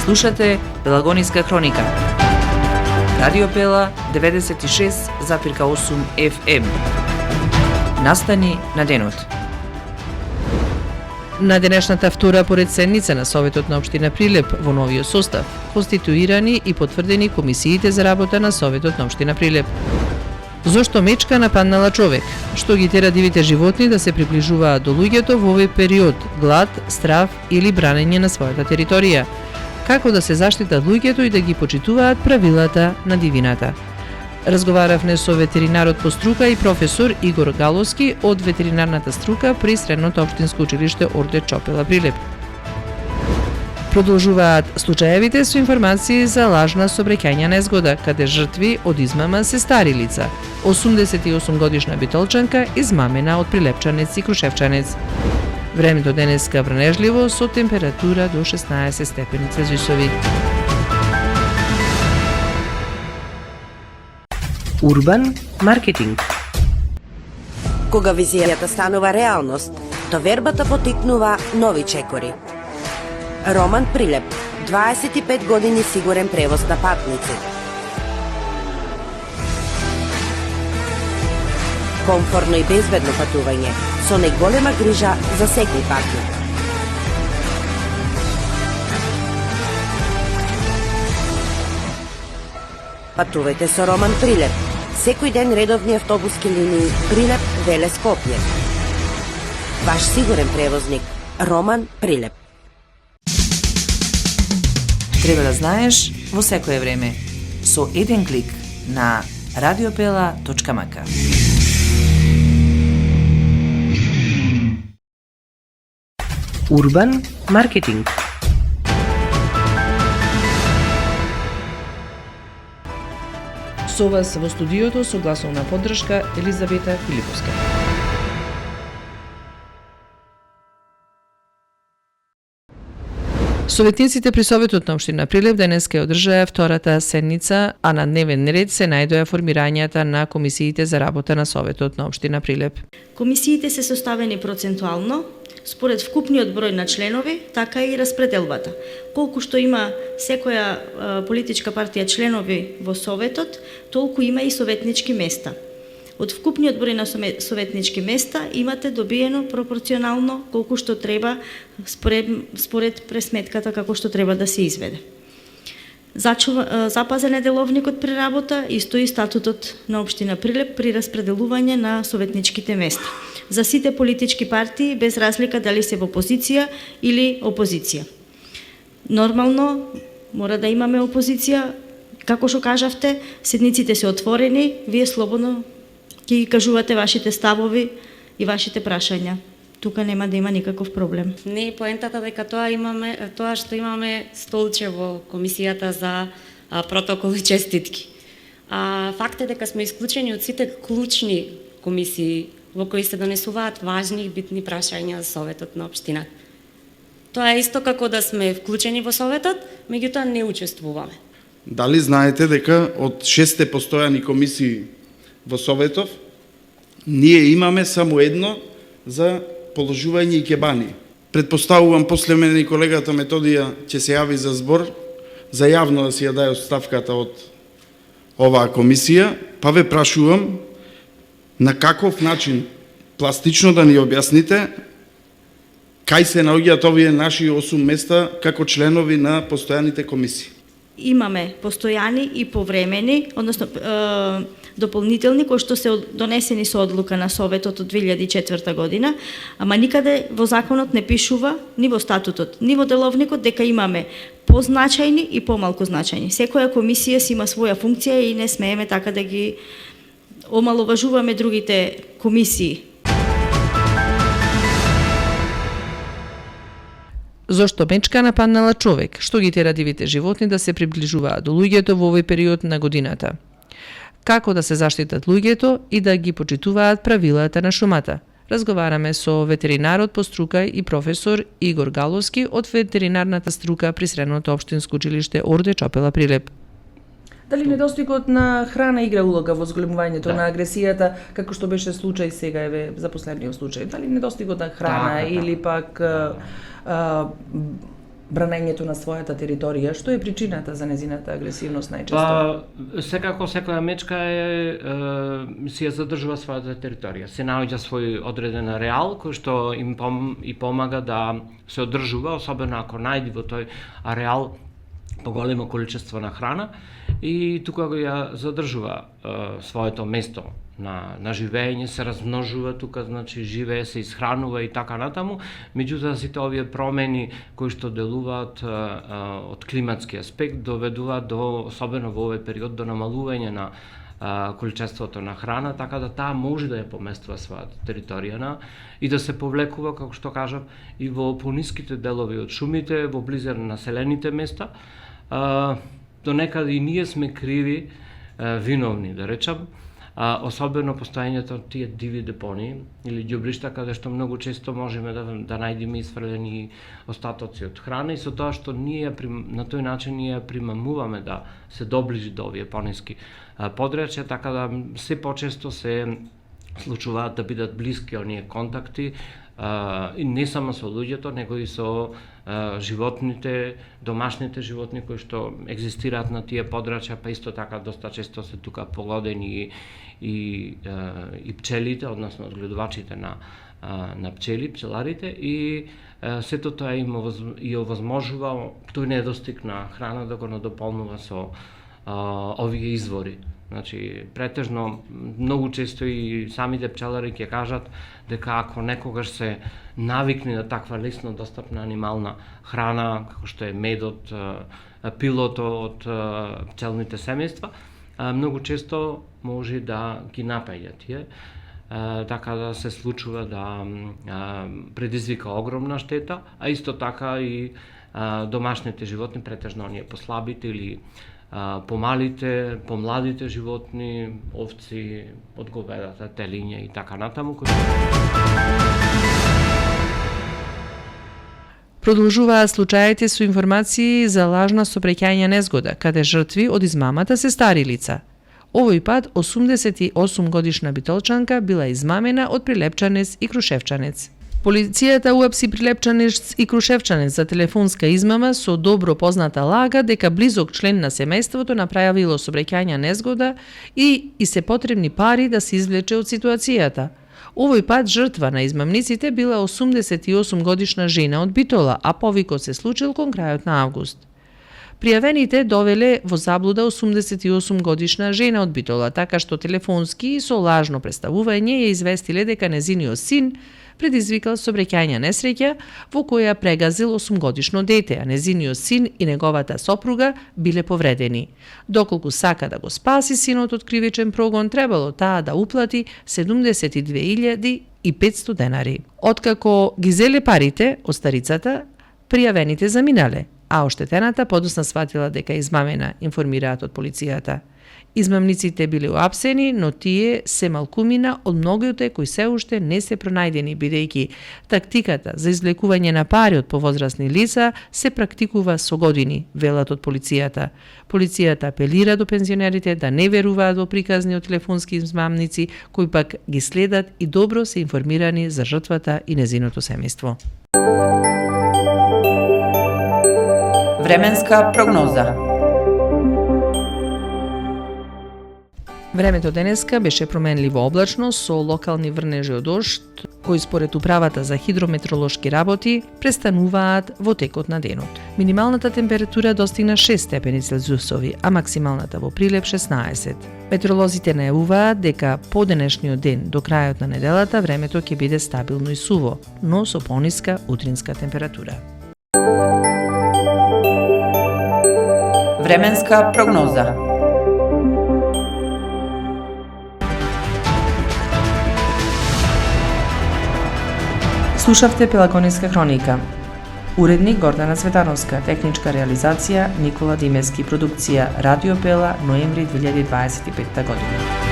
Слушате Пелагониска хроника. Радио Пела 96,8 FM. Настани на денот. На денешната втора поред седница на Советот на Општина Прилеп во новиот состав, конституирани и потврдени комисиите за работа на Советот на Општина Прилеп. Зошто мечка нападнала човек? Што ги тера дивите животни да се приближуваат до луѓето во овој период, глад, страв или бранење на својата територија? Како да се заштитат луѓето и да ги почитуваат правилата на дивината? Разговаравме со ветеринарот по струка и професор Игор Галовски од ветеринарната струка при Средното општинско училиште Орде Чопела Прилеп. Продолжуваат случаевите со информации за лажна сообраќајна незгода, каде жртви од измама се стари лица. 88 годишна битолчанка измамена од прилепчанец и крушевчанец. Времето денеска врнежливо со температура до 16 степени Целзиусови. Урбан маркетинг. Кога визијата станува реалност, то вербата потикнува нови чекори. Роман Прилеп, 25 години сигурен превоз на патници. Комфорно и безбедно патување, со неголема грижа за секој патник. Патувајте со Роман Прилеп. Секој ден редовни автобуски линии Прилеп, Велес, Скопје. Ваш сигурен превозник Роман Прилеп. Треба да знаеш во секое време со еден клик на radiopela.mk. Урбан маркетинг. Со вас во студиото со гласовна поддршка Елизавета Филиповска. Советниците при Советот на Општина Прилеп денеска одржаа втората седница, а на дневен ред се најдоа формирањата на комисиите за работа на Советот на Општина Прилеп. Комисиите се составени процентуално, според вкупниот број на членови, така и распределбата. Колку што има секоја политичка партија членови во Советот, толку има и советнички места. Од вкупниот број на советнички места имате добиено пропорционално колку што треба според пресметката како што треба да се изведе. Запазен е деловникот при работа и стои статутот на Општина Прилеп при распределување на советничките места за сите политички партии без разлика дали се во позиција или опозиција. Нормално мора да имаме опозиција, како што кажавте, седниците се отворени, вие слободно ќе ги кажувате вашите ставови и вашите прашања. Тука нема да има никаков проблем. Не е поентата дека тоа што имаме столче во комисијата за протокол и честитки. Факт е дека сме исклучени од сите клучни комисии во кои се донесуваат важни и битни прашања за Советот на Општината. Тоа е исто како да сме вклучени во Советот, меѓутоа не учествуваме. Дали знаете дека од 6 постојани комисии во Советов, ние имаме само едно за положување и кебани. Предпоставувам после мене и колегата Методија ќе се јави за збор, за јавно да си ја даде оставката од оваа комисија, па ве прашувам на каков начин пластично да ни објасните кај се наоѓаат овие наши 8 места како членови на постојаните комисии. Имаме постојани и повремени, односно дополнителни, кои што се донесени со одлука на Советот од 2004 година, ама никаде во законот не пишува, ни во статутот, ни во деловникот, дека имаме позначајни и помалку значајни. Секоја комисија си има своја функција и не смееме така да ги омаловажуваме другите комисии. Зошто мечка нападнала човек? Што ги тера дивите животни да се приближуваат до луѓето во овој период на годината? Како да се заштитат луѓето и да ги почитуваат правилата на шумата? Разговараме со ветеринарот по струка и професор Игор Галовски од ветеринарната струка при Средното општинско училиште Орде Чопела Прилеп. Дали недостигот на храна игра улога во зголемувањето на агресијата, како што беше случај сега еве за последниот случај? Дали недостигот на храна или пак бранењето на својата територија? Што е причината за незината агресивност најчесто? Секако секоја мечка си ја задржува својата територија. Се наоѓа свој одреден ареал кој што им помага да се одржува, особено ако најди во тој ареал поголемо количество на храна и тука ја задржува своето место на живење, се размножува тука, значи живее, се исхранува и така натаму. Меѓутоа сите овие промени кои што делуваат од климатски аспект доведуваат до, особено во овој период, до намалување на количеството на храна, така да таа може да ја поместува својата територија и да се повлекува, како што кажав, и во пониските делови од шумите, во близина населените места. До некаде и ние сме криви, виновни, да речам, особено постоењето од тие диви депонии или ѓубришта каде што многу често можеме да најдеме исфрлени остатоци од храна и со тоа што ние на тој начин ние примамуваме да се доближи до овие пониски подрачја, така да се почесто се случуваат да бидат блиски оние контакти и не само со луѓето, него и со животните, домашните животни кои што екзистираат на тие подрачја, па исто така доста често се тука погодени и пчелите, односно одгледувачите на пчели, пчеларите и сето тоа им овозможува тој недостиг на храна да го надополнува со овие извори. Значи, претежно, многу често и самите пчелари ќе кажат дека ако некогаш се навикне на таква лесно достапна анимална храна, како што е медот, пилото од пчелните семејства, многу често може да ги напаѓа тие, така да се случува да предизвика огромна штета, а исто така и домашните животни, претежно оние послабите или помалите, помладите животни, овци, од говедата, телиња и така натаму. Продолжуваат случаите со информации за лажна сопреќајна незгода, каде жртви од измамата се стари лица. Овој пат 88 годишна битолчанка била измамена од Прилепчанец и Крушевчанец. Полицијата уапси Прилепчанец и Крушевчанец за телефонска измама со добро позната лага дека близок член на семејството направило собреќајна незгода и се потребни пари да се извлече од ситуацијата. Овој пат жртва на измамниците била 88 годишна жена од Битола, а повикот се случил кон крајот на август. Пријавените довеле во заблуда 88 годишна жена од Битола, така што телефонски со лажно представување ја известиле дека незиниот син предизвикал собреќајна несреќа во која прегазил 8-годишно дете, а незиниот син и неговата сопруга биле повредени. Доколку сака да го спаси синот од кривичен прогон, требало таа да уплати 72.500 денари. Откако ги зеле парите од старицата, пријавените заминале, а оштетената подосна сватила дека е измамена, информираат од полицијата. Измамниците биле уапсени, но тие се малкумина од многите кои се уште не се пронајдени, бидејќи тактиката за извлекување на пари од повозрасни лица се практикува со години, велат од полицијата. Полицијата апелира до пензионерите да не веруваат во приказни од телефонски измамници, кои пак ги следат и добро се информирани за жртвата и незиното семејство. Временска прогноза. Времето денеска беше променливо облачно со локални врнежи од дожд, кои според управата за хидрометеоролошки работи престануваат во текот на денот. Минималната температура достигна 6 степени Целзиусови, а максималната во Прилеп 16. Метеоролозите најавуваат дека по денешниот ден до крајот на неделата времето ќе биде стабилно и суво, но со пониска утринска температура. Временска прогноза. Слушавте Пелагониска хроника. Уредник Гордана Цветановска, техничка реализација Никола Димески, продукција Радио Пела, ноември 2025 година.